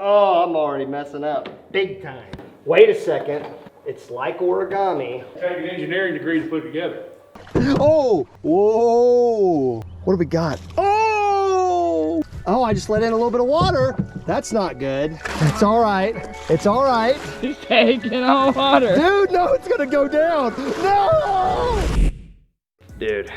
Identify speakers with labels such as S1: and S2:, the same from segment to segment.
S1: Oh, I'm already messing up. Big time. Wait a second. It's like origami.
S2: Take an engineering degree to put together.
S1: Oh! Whoa! What do we got? Oh! Oh, I just let in a little bit of water. That's not good. It's all right. It's all right.
S3: He's taking on water.
S1: Dude, no, it's gonna go down. No! Dude,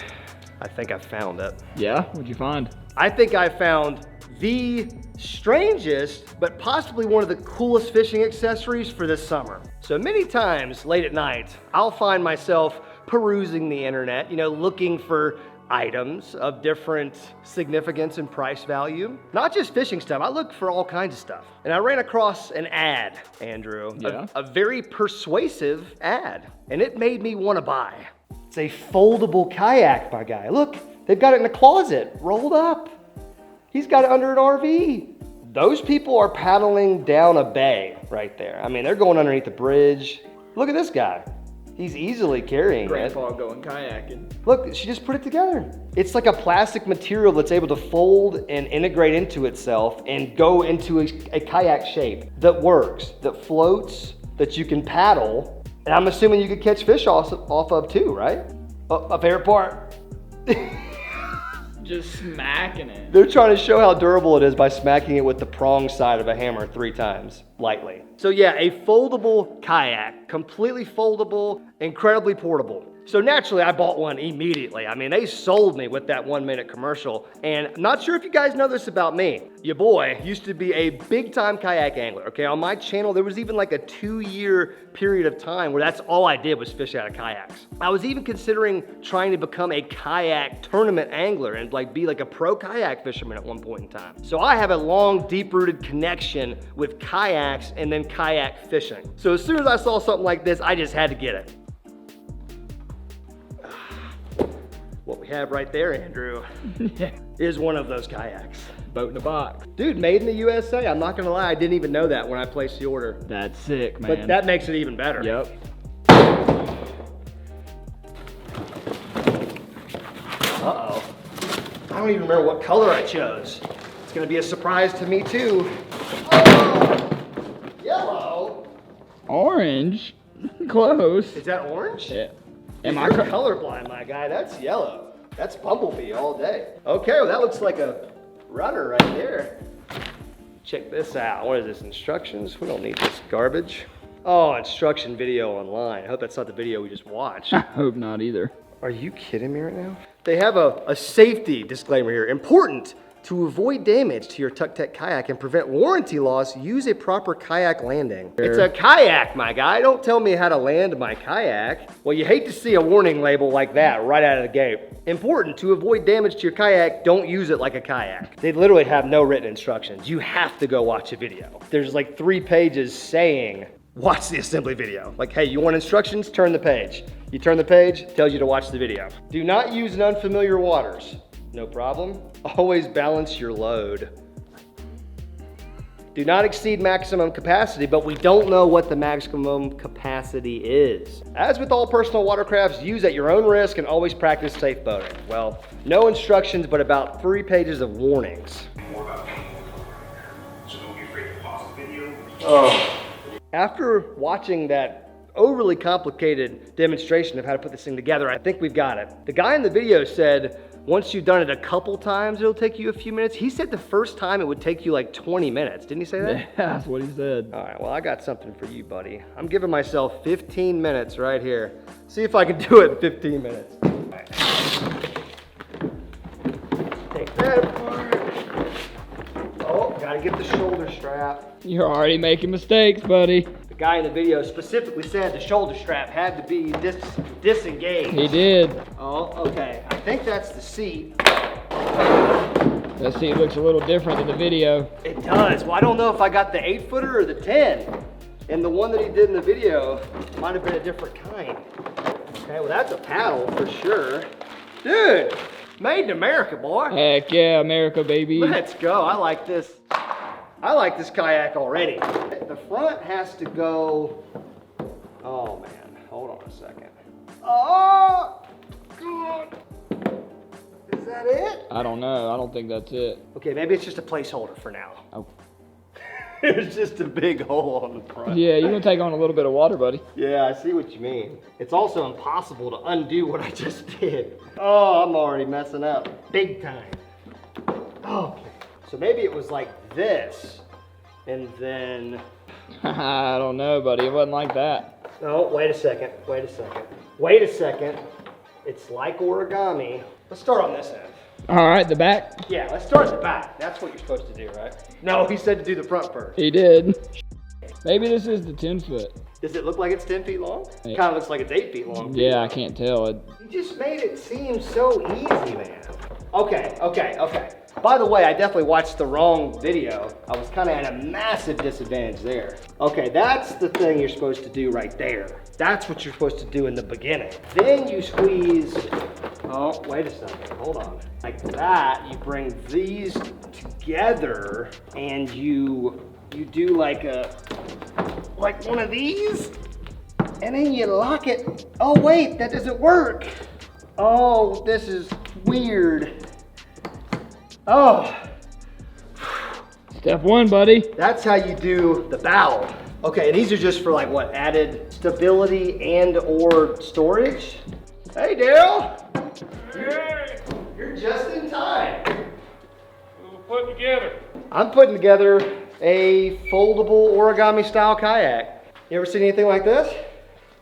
S1: I think I found it.
S3: Yeah? What'd you find?
S1: I think I found the strangest, but possibly one of the coolest fishing accessories for this summer. So many times late at night, I'll find myself perusing the internet, you know, looking for items of different significance and price value. Not just fishing stuff, I look for all kinds of stuff. And I ran across an ad, Andrew,
S3: Yeah.
S1: a very persuasive ad, and it made me want to buy. It's a foldable kayak, my guy. Look, they've got it in the closet, rolled up. He's got it under an RV. Those people are paddling down a bay right there. I mean, they're going underneath the bridge. Look at this guy. He's easily carrying
S3: Grandpa
S1: it.
S3: going kayaking.
S1: Look, she just put it together. It's like a plastic material that's able to fold and integrate into itself and go into a kayak shape that works, that floats, that you can paddle. And I'm assuming you could catch fish off of too, right? Oh, my favorite part.
S3: Just smacking it.
S1: They're trying to show how durable it is by smacking it with the prong side of a hammer 3 times, lightly. So yeah, a foldable kayak, completely foldable, incredibly portable. So naturally, I bought one immediately. I mean, they sold me with that 1-minute commercial. And I'm not sure if you guys know this about me. Your boy used to be a big time kayak angler, okay? On my channel, there was even like a 2-year period of time where that's all I did was fish out of kayaks. I was even considering trying to become a kayak tournament angler and like be like a pro kayak fisherman at one point in time. So I have a long, deep-rooted connection with kayaks and then kayak fishing. So as soon as I saw something like this, I just had to get it. What we have right there, Andrew, is one of those kayaks.
S3: Boat in a box.
S1: Dude, made in the USA. I'm not gonna lie, I didn't even know that when I placed the order.
S3: That's sick, man.
S1: But that makes it even better.
S3: Yep.
S1: Uh-oh. I don't even remember what color I chose. It's gonna be a surprise to me too. Oh! Yellow?
S3: Orange? Close.
S1: Is that orange?
S3: Yeah.
S1: Am I colorblind, my guy? That's yellow. That's bumblebee all day. Okay, well that looks like a runner right there. Check this out. What is this, instructions? We don't need this garbage. Oh, instruction video online. I hope that's not the video we just watched.
S3: I hope not either.
S1: Are you kidding me right now? They have a safety disclaimer here. Important. To avoid damage to your Tuk-Tek kayak and prevent warranty loss, use a proper kayak landing. It's a kayak, my guy. Don't tell me how to land my kayak. Well, you hate to see a warning label like that right out of the gate. Important, to avoid damage to your kayak, don't use it like a kayak. They literally have no written instructions. You have to go watch a video. There's like 3 pages saying, watch the assembly video. Like, hey, you want instructions? Turn the page. You turn the page, it tells you to watch the video. Do not use in unfamiliar waters. No problem. Always balance your load. Do not exceed maximum capacity, but we don't know what the maximum capacity is. As with all personal watercrafts, use at your own risk and always practice safe boating. Well, no instructions, but about 3 pages of warnings. Oh. After watching that overly complicated demonstration of how to put this thing together, I think we've got it. The guy in the video said, once you've done it a couple times, it'll take you a few minutes. He said the first time it would take you like 20 minutes. Didn't he say that?
S3: Yeah, that's what he said.
S1: All right, well, I got something for you, buddy. I'm giving myself 15 minutes right here. See if I can do it in 15 minutes. All right. Take that apart. Oh, gotta get the shoulder strap.
S3: You're already making mistakes, buddy.
S1: The guy in the video specifically said the shoulder strap had to be disengaged.
S3: He did.
S1: Oh, okay. I think that's the seat.
S3: That seat looks a little different than the video.
S1: It does. Well, I don't know if I got the 8-footer or the 10. And the one that he did in the video might have been a different kind. Okay, well that's a paddle for sure. Dude, made in America, boy.
S3: Heck yeah, America, baby.
S1: Let's go. I like this. I like this kayak already. The front has to go, oh man, hold on a second. Oh, God. Is that it?
S3: I don't know. I don't think that's it.
S1: Okay, maybe it's just a placeholder for now.
S3: Oh.
S1: There's just a big hole on the front.
S3: Yeah, you're gonna take on a little bit of water, buddy.
S1: Yeah, I see what you mean. It's also impossible to undo what I just did. Oh, I'm already messing up. Big time. Oh, so maybe it was like this, and then...
S3: I don't know, buddy. It wasn't like that.
S1: Oh, wait a second. Wait a second. Wait a second. It's like origami. Let's start on this end.
S3: All right, the back.
S1: Yeah, let's start at the back. That's what you're supposed to do, right? No, he said to do the front first.
S3: He did. Maybe this is the 10 foot.
S1: Does it look like it's 10 feet long?
S3: Yeah.
S1: Kind of looks like it's 8 feet long.
S3: Yeah, I can't tell.
S1: You just made it seem so easy, man. Okay. By the way, I definitely watched the wrong video. I was kind of at a massive disadvantage there. Okay, that's the thing you're supposed to do right there. That's what you're supposed to do in the beginning. Then you squeeze, oh, wait a second, hold on. Like that, you bring these together and you do like one of these, and then you lock it. Oh wait, that doesn't work. Oh, this is weird. Oh.
S3: Step one, buddy.
S1: That's how you do the bow. Okay, and these are just for like what, added stability and or storage? Hey, Daryl.
S2: Hey,
S1: You're just in time.
S2: we'll put together.
S1: I'm putting together a foldable origami style kayak. You ever seen anything like this?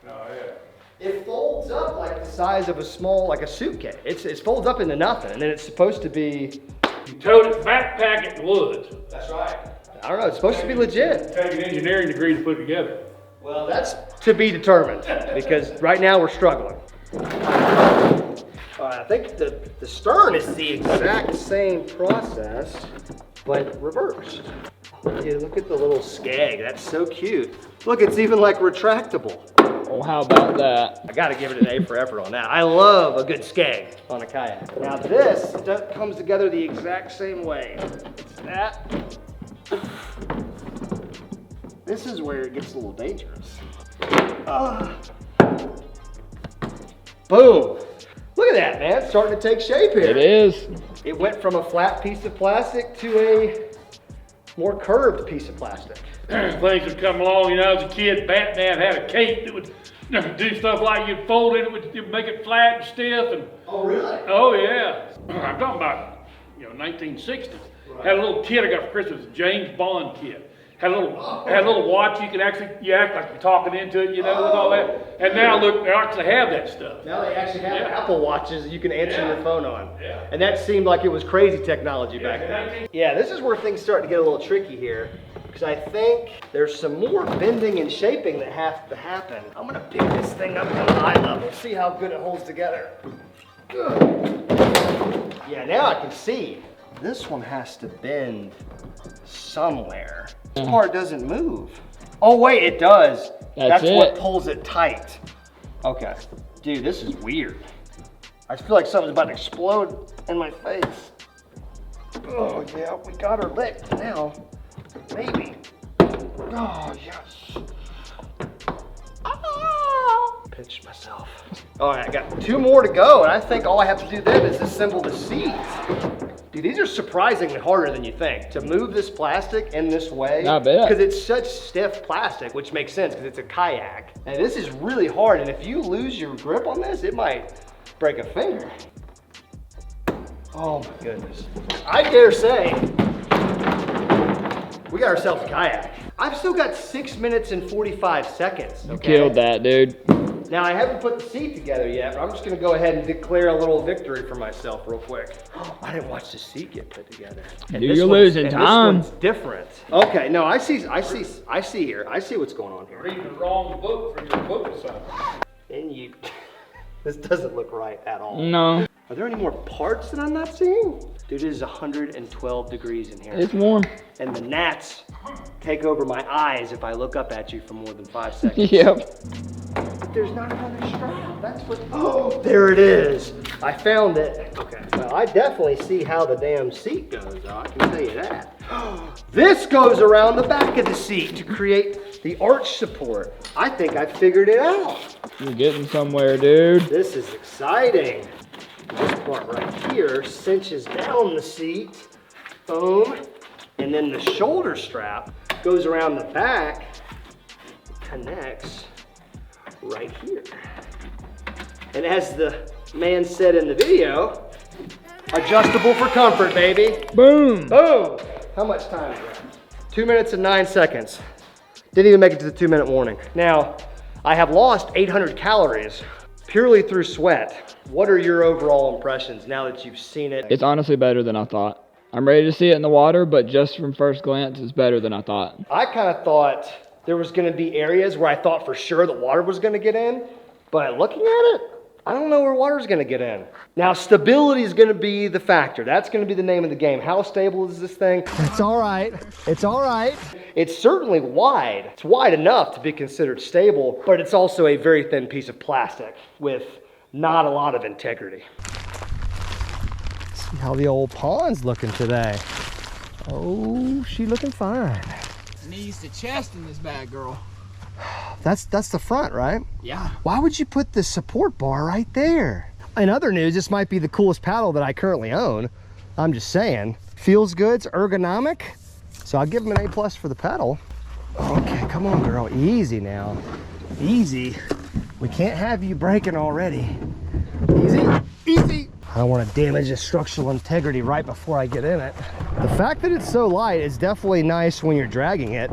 S2: No, yeah.
S1: It folds up like the size of a small, like a suitcase. It folds up into nothing, and then it's supposed to be...
S2: You towed it backpack it in the woods.
S1: That's right. I don't know, it's supposed to be legit.
S2: Take an engineering degree to put together.
S1: Well, that's to be determined, because right now we're struggling. I think the stern is the exact same process, but reversed. Dude, look at the little skeg. That's so cute. Look, it's even like retractable.
S3: Oh, how about that?
S1: I gotta give it an A for effort on that. I love a good skeg on a kayak. Now this comes together the exact same way. It's that. This is where it gets a little dangerous. Boom. Look at that, man. It's starting to take shape here.
S3: It is.
S1: It went from a flat piece of plastic to a more curved piece of plastic.
S2: Things have come along, you know, as a kid, Batman had a cape that would do stuff like you'd fold it, you'd make it flat and stiff. And
S1: Oh, really?
S2: oh yeah. I'm talking about, 1960s.
S1: Right.
S2: Had a little kit I got for Christmas, a James Bond kit. Had a little watch you act like you're talking into it, with all that. And now look, they actually have that stuff.
S1: Now they actually have
S2: Yeah.
S1: Apple Watches that you can answer your phone on.
S2: Yeah.
S1: And that seemed like it was crazy technology back then. Yeah, this is where things start to get a little tricky here, because I think there's some more bending and shaping that has to happen. I'm gonna pick this thing up to eye level, see how good it holds together. Good. Yeah, now I can see. This one has to bend somewhere. This part doesn't move. Oh wait, it does. That's what
S3: it.
S1: pulls it tight. Okay. Dude, this is weird. I feel like something's about to explode in my face. Oh yeah, we got her licked now. Maybe. Oh yes. Pinched myself. All right, I got 2 more to go, and I think all I have to do then is assemble the seats. Dude, these are surprisingly harder than you think. To move this plastic in this way,
S3: I bet.
S1: because it's such stiff plastic, which makes sense because it's a kayak. And this is really hard, and if you lose your grip on this, it might break a finger. Oh my goodness. I dare say, we got ourselves a kayak. I've still got 6 minutes and 45 seconds.
S3: You
S1: Okay?
S3: killed that, dude.
S1: Now I haven't put the seat together yet, but I'm just gonna go ahead and declare a little victory for myself real quick. I didn't watch the seat get put together. And
S3: Dude,
S1: this
S3: you're
S1: one's-
S3: losing
S1: and
S3: time.
S1: This one's different. Okay, no, I see here. I see what's going on here.
S2: Reading the wrong book from your book assignment.
S1: And you, this doesn't look right at all.
S3: No,
S1: Are there any more parts that I'm not seeing? Dude, it is 112 degrees in here.
S3: it's warm.
S1: And the gnats take over my eyes if I look up at you for more than 5 seconds.
S3: Yep.
S1: There's not another strap. That's what. Oh, there it is. I found it. Okay. Well, I definitely see how the damn seat goes, though. I can tell you that. This goes around the back of the seat to create the arch support. I think I figured it out.
S3: You're getting somewhere, dude.
S1: This is exciting. This part right here cinches down the seat. Boom. And then the shoulder strap goes around the back, connects right here. And as the man said in the video, adjustable for comfort, baby.
S3: Boom.
S1: Boom. How much time is that? 2 minutes and 9 seconds. Didn't even make it to the 2-minute warning. Now, I have lost 800 calories purely through sweat. What are your overall impressions now that you've seen it?
S3: It's honestly better than I thought. I'm ready to see it in the water, but just from first glance, it's better than I thought.
S1: I kind of thought there was gonna be areas where I thought for sure the water was gonna get in, but looking at it, I don't know where water's gonna get in. Now, stability is gonna be the factor. That's gonna be the name of the game. How stable is this thing? It's all right, it's all right. It's certainly wide. It's wide enough to be considered stable, but it's also a very thin piece of plastic with not a lot of integrity. See how the old pond's looking today. Oh, she looking fine.
S3: Knees to chest in this bag, girl.
S1: That's the front, right?
S3: Yeah.
S1: Why would you put the support bar right there? In other news, this might be the coolest paddle that I currently own. I'm just saying. Feels good, it's ergonomic. So I'll give him an A+ for the pedal. Okay, come on, girl. Easy now. Easy. We can't have you breaking already. Easy, easy. I don't want to damage the structural integrity right before I get in it. The fact that it's so light is definitely nice when you're dragging it.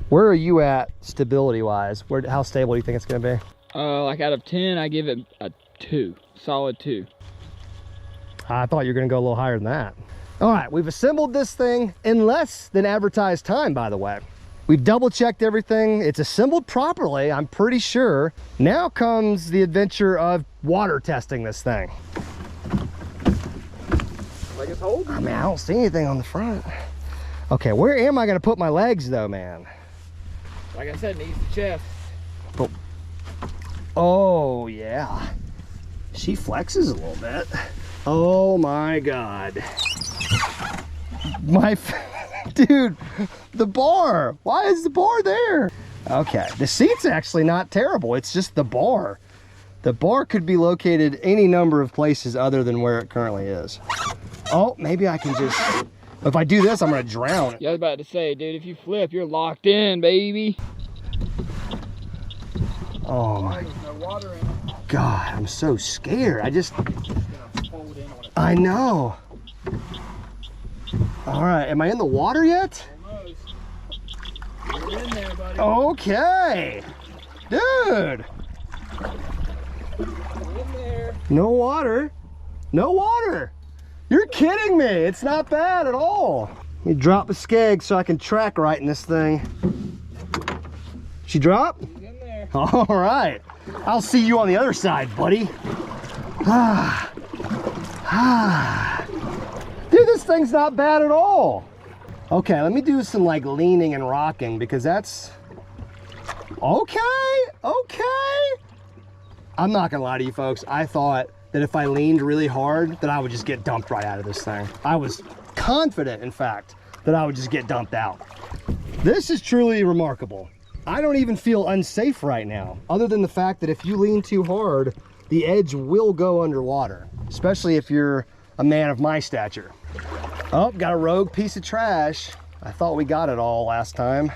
S1: Where are you at stability-wise? How stable do you think it's gonna be?
S3: Like out of 10, I give it a 2, solid 2.
S1: I thought you were gonna go a little higher than that. All right, we've assembled this thing in less than advertised time, by the way. We've double checked everything. It's assembled properly, I'm pretty sure. Now comes the adventure of water testing this thing.
S2: Like it's holding.
S1: I mean, I don't see anything on the front. Okay, where am I gonna put my legs though, man?
S3: Like I said, knees to chest.
S1: Oh yeah. She flexes a little bit. Oh my God. Dude, the bar. Why is the bar there? Okay, the seat's actually not terrible. It's just the bar. The bar could be located any number of places other than where it currently is. Oh, maybe I can just, if I do this, I'm gonna drown.
S3: Yeah, I was about to say, dude, if you flip, you're locked in, baby.
S1: Oh my God, I'm so scared. I know. All right, am I in the water yet?
S3: Almost. You're in there, buddy.
S1: Okay, dude.
S3: In there.
S1: No water, no water. You're kidding me, it's not bad at all. Let me drop the skeg so I can track right in this thing. She dropped?
S3: He's in there.
S1: All right, I'll see you on the other side, buddy. Dude, this thing's not bad at all. Okay, let me do some like leaning and rocking because that's, okay. I'm not gonna lie to you folks. I thought that if I leaned really hard, that I would just get dumped right out of this thing. I was confident, in fact, that I would just get dumped out. This is truly remarkable. I don't even feel unsafe right now, other than the fact that if you lean too hard, the edge will go underwater, especially if you're a man of my stature. Oh, got a rogue piece of trash. I thought we got it all last time,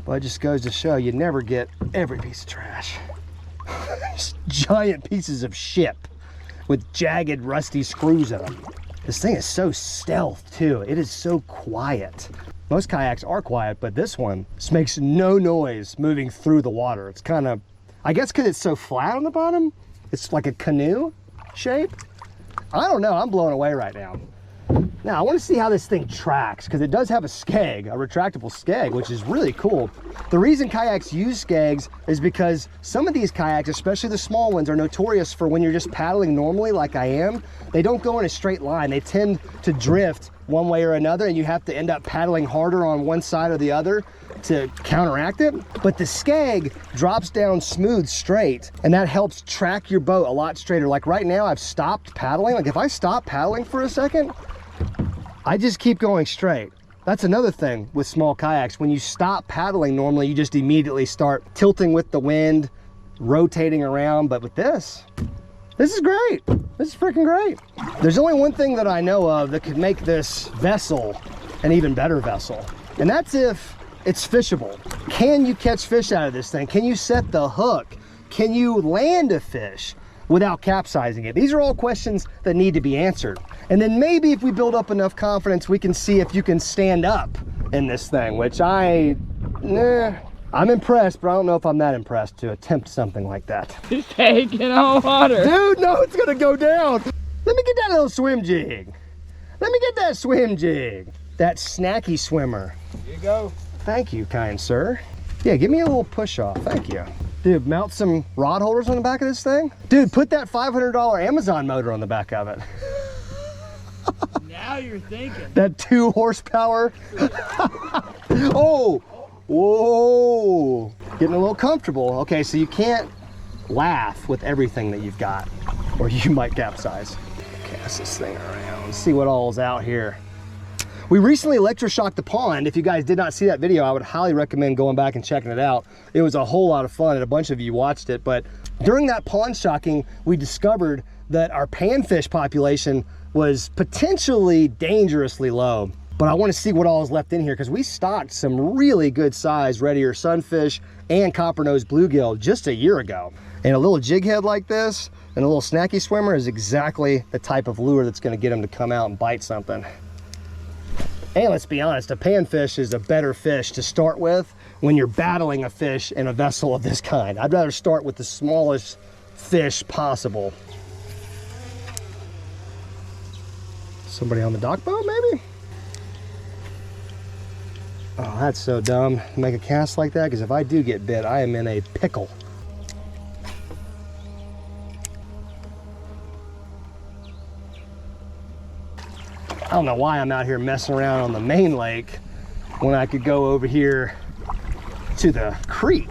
S1: but it just goes to show you never get every piece of trash. Just giant pieces of shit with jagged, rusty screws in them. This thing is so stealth too. It is so quiet. Most kayaks are quiet, but this one just makes no noise moving through the water. It's kind of, I guess because it's so flat on the bottom, it's like a canoe shape. I don't know, I'm blown away right now. Now, I want to see how this thing tracks, because it does have a skeg, a retractable skeg, which is really cool. The reason kayaks use skegs is because some of these kayaks, especially the small ones, are notorious for when you're just paddling normally like I am, they don't go in a straight line. They tend to drift one way or another, and you have to end up paddling harder on one side or the other to counteract it. But the skeg drops down smooth straight, and that helps track your boat a lot straighter. Like right now, I've stopped paddling. Like if I stop paddling for a second, I just keep going straight. That's another thing with small kayaks. When you stop paddling normally, you just immediately start tilting with the wind, rotating around. But with this is great. This is freaking great. There's only one thing that I know of that could make this vessel an even better vessel. And that's if it's fishable. Can you catch fish out of this thing? Can you set the hook? Can you land a fish without capsizing it? These are all questions that need to be answered. And then maybe if we build up enough confidence, we can see if you can stand up in this thing, which I'm impressed, but I don't know if I'm that impressed to attempt something like that.
S3: He's taking on water.
S1: Dude, no, it's gonna go down. Let me get that little swim jig. Let me get that swim jig. That snacky swimmer.
S4: Here you go.
S1: Thank you, kind sir. Yeah, give me a little push off, thank you. Dude, mount some rod holders on the back of this thing. Dude, put that $500 Amazon motor on the back of it.
S3: Now you're thinking.
S1: That 2 horsepower. Oh, whoa. Getting a little comfortable. Okay, so you can't laugh with everything that you've got, or you might capsize. Cast this thing around, see what all's out here. We recently electroshocked the pond. If you guys did not see that video, I would highly recommend going back and checking it out. It was a whole lot of fun, and a bunch of you watched it. But during that pond shocking, we discovered that our panfish population was potentially dangerously low. But I want to see what all is left in here, because we stocked some really good size red ear sunfish and copper-nosed bluegill just a year ago. And a little jig head like this and a little snacky swimmer is exactly the type of lure that's going to get them to come out and bite something. And let's be honest, a panfish is a better fish to start with when you're battling a fish in a vessel of this kind. I'd rather start with the smallest fish possible. Somebody on the dock boat, maybe? Oh, that's so dumb to make a cast like that, because if I do get bit, I am in a pickle. I don't know why I'm out here messing around on the main lake when I could go over here to the creek,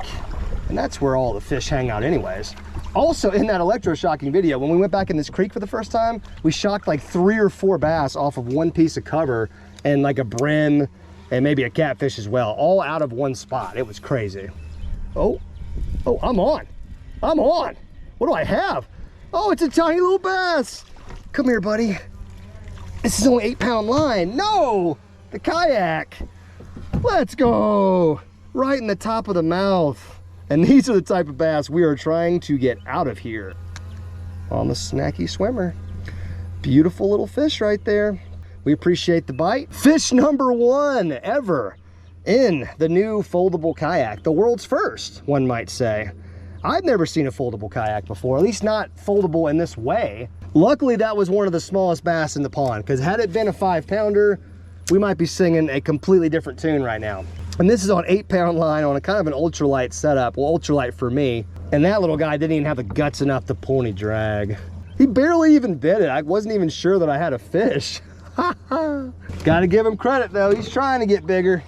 S1: and that's where all the fish hang out anyways. Also, in that electroshocking video, when we went back in this creek for the first time, we shocked like 3 or 4 bass off of one piece of cover and like a brim and maybe a catfish as well, all out of one spot. It was crazy. Oh, I'm on. What do I have? Oh, it's a tiny little bass. Come here, buddy. This is only 8-pound line. No, the kayak. Let's go. Right in the top of the mouth. And these are the type of bass we are trying to get out of here. On the snacky swimmer. Beautiful little fish right there. We appreciate the bite. Fish number 1 ever in the new foldable kayak. The world's first, one might say. I've never seen a foldable kayak before, at least not foldable in this way. Luckily, that was one of the smallest bass in the pond, because had it been a 5-pounder, we might be singing a completely different tune right now. And this is on 8-pound line on a kind of an ultralight setup. Well, ultralight for me. And that little guy didn't even have the guts enough to pull any drag. He barely even bit it. I wasn't even sure that I had a fish. Gotta give him credit though. He's trying to get bigger.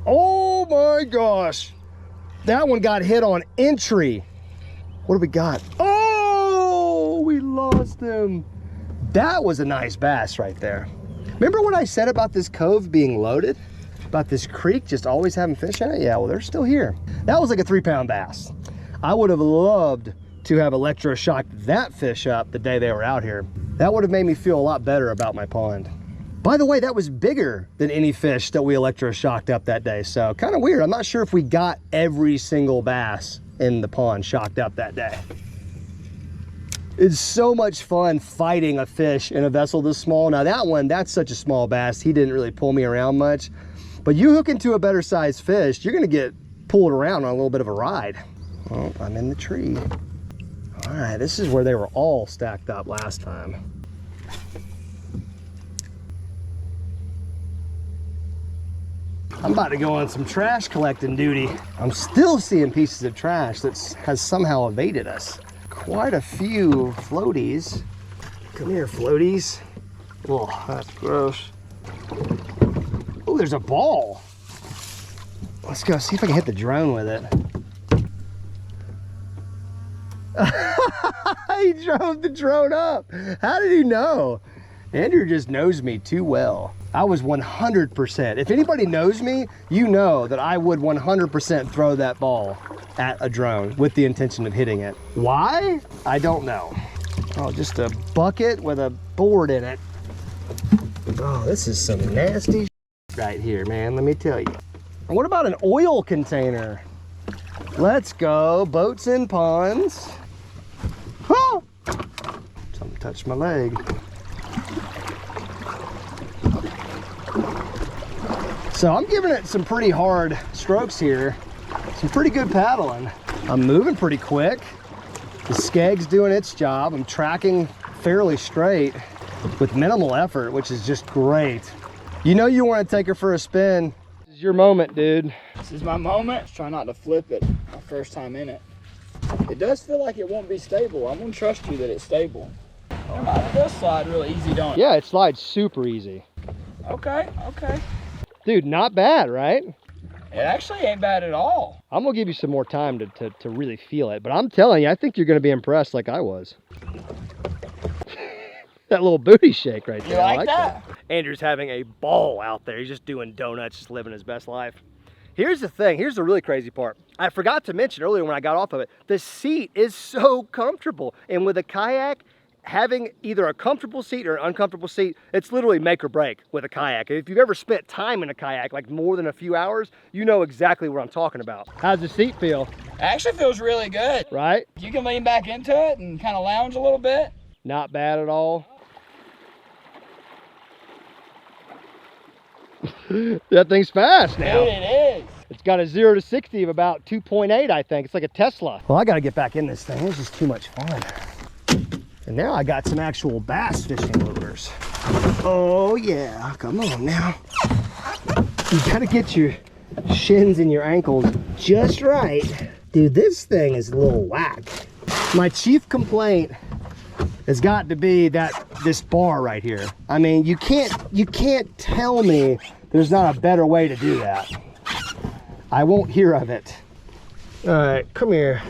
S1: Oh my gosh. That one got hit on entry. What do we got? Oh, we lost him. That was a nice bass right there. Remember what I said about this cove being loaded? About this creek just always having fish in it? Yeah, well, they're still here. That was like a 3-pound bass. I would have loved to have electroshocked that fish up the day they were out here. That would have made me feel a lot better about my pond. By the way, that was bigger than any fish that we electroshocked up that day. So kind of weird. I'm not sure if we got every single bass in the pond shocked up that day. It's so much fun fighting a fish in a vessel this small. Now that one, that's such a small bass, he didn't really pull me around much. But you hook into a better sized fish, you're gonna get pulled around on a little bit of a ride. Oh, I'm in the tree. All right, this is where they were all stacked up last time. I'm about to go on some trash collecting duty. I'm still seeing pieces of trash that has somehow evaded us. Quite a few floaties. Come here, floaties. Oh, that's gross. Oh, there's a ball. Let's go see if I can hit the drone with it. He drove the drone up. How did he know? Andrew just knows me too well. I was 100%. If anybody knows me, you know that I would 100% throw that ball at a drone with the intention of hitting it. Why? I don't know. Oh, just a bucket with a board in it. Oh, this is some nasty right here, man, let me tell you. What about an oil container? Let's go, boats and ponds. Oh! Something touched my leg. So I'm giving it some pretty hard strokes here. Some pretty good paddling. I'm moving pretty quick. The skeg's doing its job. I'm tracking fairly straight with minimal effort, which is just great. You know you want to take her for a spin. This is your moment, dude.
S3: This is my moment. Try not to flip it my first time in it. It does feel like it won't be stable. I'm gonna trust you that it's stable. It does slide really easy, don't it?
S1: Yeah, it slides super easy.
S3: Okay, okay.
S1: Dude, not bad, right?
S3: It actually ain't bad at all.
S1: I'm gonna give you some more time to really feel it, but I'm telling you, I think you're gonna be impressed like I was. That little booty shake right there.
S3: You like that?
S1: Andrew's having a ball out there. He's just doing donuts, just living his best life. Here's the thing, here's the really crazy part. I forgot to mention earlier when I got off of it, the seat is so comfortable. And with a kayak, having either a comfortable seat or an uncomfortable seat, it's literally make or break with a kayak. If you've ever spent time in a kayak, like more than a few hours, you know exactly what I'm talking about. How's the seat feel?
S3: It actually feels really good.
S1: Right?
S3: You can lean back into it and kind of lounge a little bit.
S1: Not bad at all. That thing's fast now.
S3: Dude, it is.
S1: It's got a 0 to 60 of about 2.8, I think. It's like a Tesla. Well, I gotta get back in this thing. It's just too much fun. And now I got some actual bass fishing lures. Oh yeah, come on now. You gotta get your shins and your ankles just right. Dude, this thing is a little whack. My chief complaint has got to be this bar right here. I mean, you can't tell me there's not a better way to do that. I won't hear of it. All right, come here.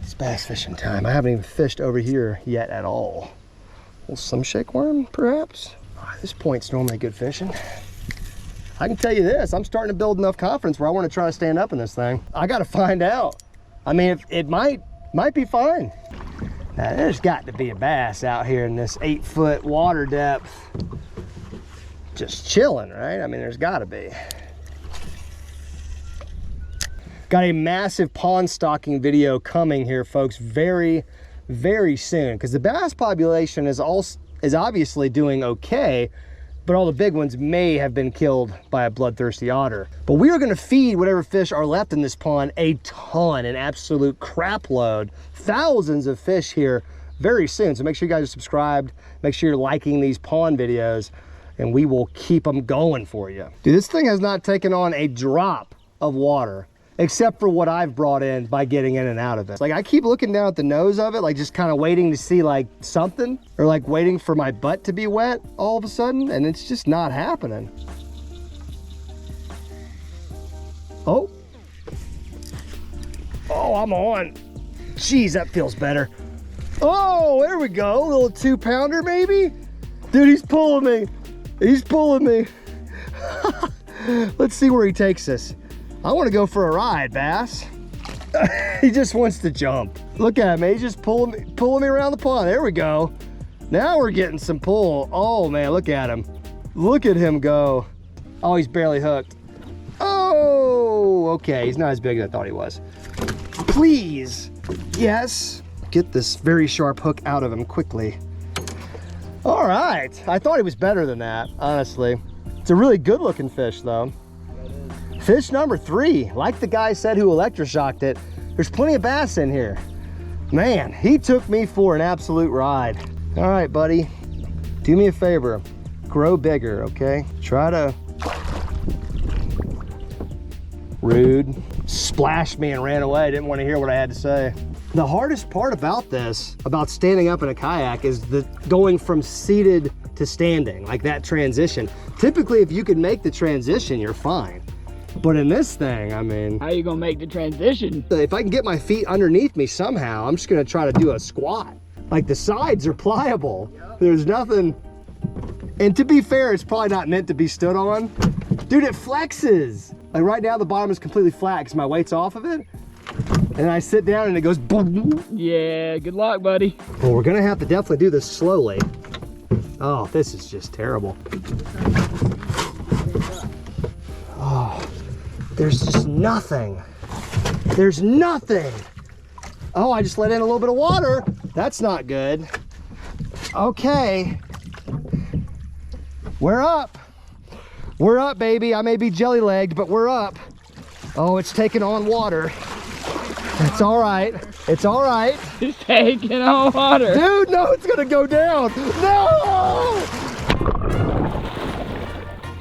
S1: It's bass fishing time. I haven't even fished over here yet at all. Well, some shakeworm, perhaps? Oh, this point's normally good fishing. I can tell you this, I'm starting to build enough confidence where I want to try to stand up in this thing. I got to find out. I mean, it might be fine. Now, there's got to be a bass out here in this 8-foot water depth. Just chilling, right? I mean, there's got to be. Got a massive pond stocking video coming here, folks, very, very soon. Because the bass population is obviously doing okay, but all the big ones may have been killed by a bloodthirsty otter. But we are gonna feed whatever fish are left in this pond a ton, an absolute crap load. Thousands of fish here very soon. So make sure you guys are subscribed. Make sure you're liking these pond videos, and we will keep them going for you. Dude, this thing has not taken on a drop of water, except for what I've brought in by getting in and out of it. Like, I keep looking down at the nose of it, like just kind of waiting to see like something, or like waiting for my butt to be wet all of a sudden, and it's just not happening. Oh. Oh, I'm on. Jeez, that feels better. Oh, there we go. A little 2-pounder maybe? Dude, he's pulling me. He's pulling me. Let's see where he takes us. I want to go for a ride, bass. He just wants to jump. Look at him, he's just pulling me around the pond. There we go. Now we're getting some pull. Oh man, look at him. Look at him go. Oh, he's barely hooked. Oh, okay, he's not as big as I thought he was. Please, yes. Get this very sharp hook out of him quickly. All right, I thought he was better than that, honestly. It's a really good looking fish though. Fish number 3, like the guy said who electroshocked it, there's plenty of bass in here. Man, he took me for an absolute ride. All right, buddy, do me a favor, grow bigger, okay? Try to, rude, splashed me and ran away, didn't want to hear what I had to say. The hardest part about this, about standing up in a kayak, is the going from seated to standing, like that transition. Typically, if you can make the transition, you're fine. But in this thing, I mean...
S3: How you gonna make the transition?
S1: If I can get my feet underneath me somehow, I'm just gonna try to do a squat. Like the sides are pliable. There's nothing. And to be fair, it's probably not meant to be stood on. Dude, it flexes. Like right now, the bottom is completely flat because my weight's off of it. And I sit down and it goes boom.
S3: Yeah, good luck, buddy.
S1: Well, we're gonna have to definitely do this slowly. Oh, this is just terrible. Oh, there's just nothing. There's nothing. Oh, I just let in a little bit of water. That's not good. Okay. We're up. We're up, baby. I may be jelly-legged, but we're up. Oh, it's taking on water. It's all right. It's all right.
S3: It's taking on water.
S1: Dude, no, it's gonna go down. No!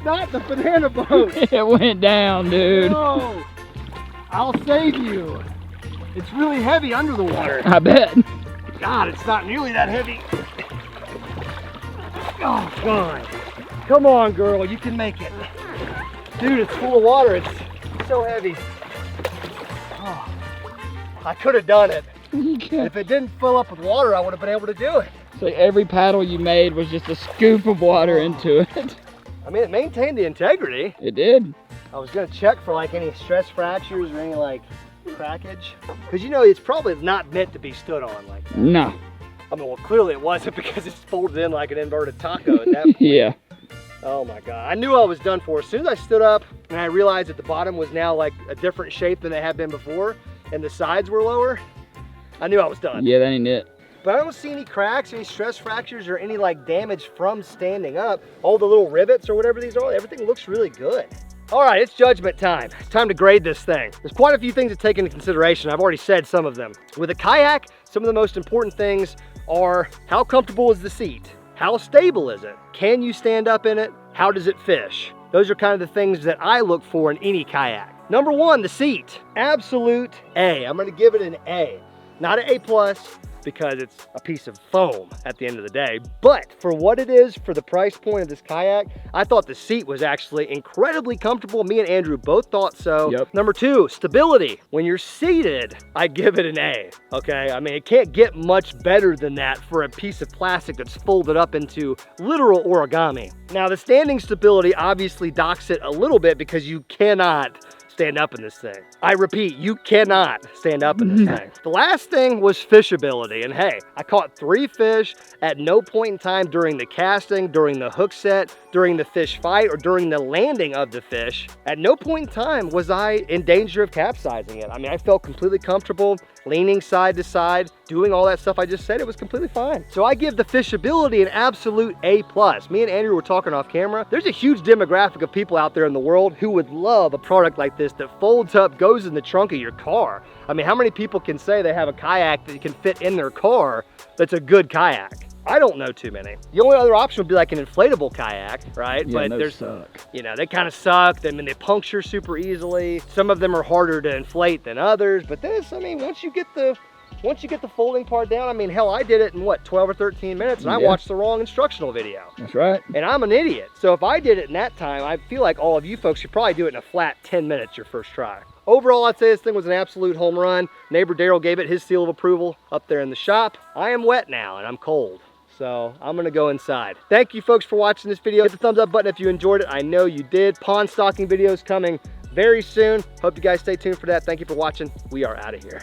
S1: Not the banana boat.
S3: It went down, dude.
S1: No. I'll save you. It's really heavy under the water.
S3: I bet.
S1: God, it's not nearly that heavy. Oh, God. Come on, girl, you can make it. Dude, it's full of water. It's so heavy. Oh, I could have done it. If it didn't fill up with water, I would have been able to do it.
S3: So every paddle you made was just a scoop of water into it.
S1: I mean, it maintained the integrity.
S3: It did.
S1: I was gonna check for like any stress fractures or any like crackage. Cause you know, it's probably not meant to be stood on like that.
S3: No.
S1: I mean, well, clearly it wasn't because it's folded in like an inverted taco at that point.
S3: Yeah.
S1: Oh my God, I knew I was done for. As soon as I stood up and I realized that the bottom was now like a different shape than they had been before and the sides were lower, I knew I was done.
S3: Yeah, that ain't it.
S1: But I don't see any cracks, any stress fractures, or any like damage from standing up. All the little rivets or whatever these are, everything looks really good. All right, it's judgment time. It's time to grade this thing. There's quite a few things to take into consideration. I've already said some of them. With a kayak, some of the most important things are how comfortable is the seat? How stable is it? Can you stand up in it? How does it fish? Those are kind of the things that I look for in any kayak. Number one, the seat. Absolute A. I'm gonna give it an A. Not an A+, because it's a piece of foam at the end of the day. But for what it is, for the price point of this kayak, I thought the seat was actually incredibly comfortable. Me and Andrew both thought so.
S3: Yep.
S1: Number two, stability. When you're seated, I give it an A, okay? I mean, it can't get much better than that for a piece of plastic that's folded up into literal origami. Now, the standing stability obviously docks it a little bit because you cannot stand up in this thing. I repeat, you cannot stand up in this thing. The last thing was fishability, and hey, I caught 3 fish at no point in time during the casting, during the hook set, during the fish fight, or during the landing of the fish. At no point in time was I in danger of capsizing it. I mean, I felt completely comfortable leaning side to side, doing all that stuff I just said. It was completely fine. So I give the fishability an absolute A+. Me and Andrew were talking off camera. There's a huge demographic of people out there in the world who would love a product like this that folds up, goes in the trunk of your car. I mean, how many people can say they have a kayak that can fit in their car that's a good kayak? I don't know too many. The only other option would be like an inflatable kayak, right?
S3: Yeah,
S1: but
S3: those
S1: there's,
S3: suck.
S1: you know, they kind of suck. I mean, they puncture super easily. Some of them are harder to inflate than others. But this, I mean, once you get the folding part down, I mean, hell, I did it in what, 12 or 13 minutes, and I watched the wrong instructional video.
S3: That's right.
S1: And I'm an idiot. So if I did it in that time, I feel like all of you folks should probably do it in a flat 10 minutes your first try. Overall, I'd say this thing was an absolute home run. Neighbor Daryl gave it his seal of approval up there in the shop. I am wet now and I'm cold, so I'm gonna go inside. Thank you folks for watching this video. Hit the thumbs up button if you enjoyed it. I know you did. Pond stocking videos coming very soon. Hope you guys stay tuned for that. Thank you for watching. We are out of here.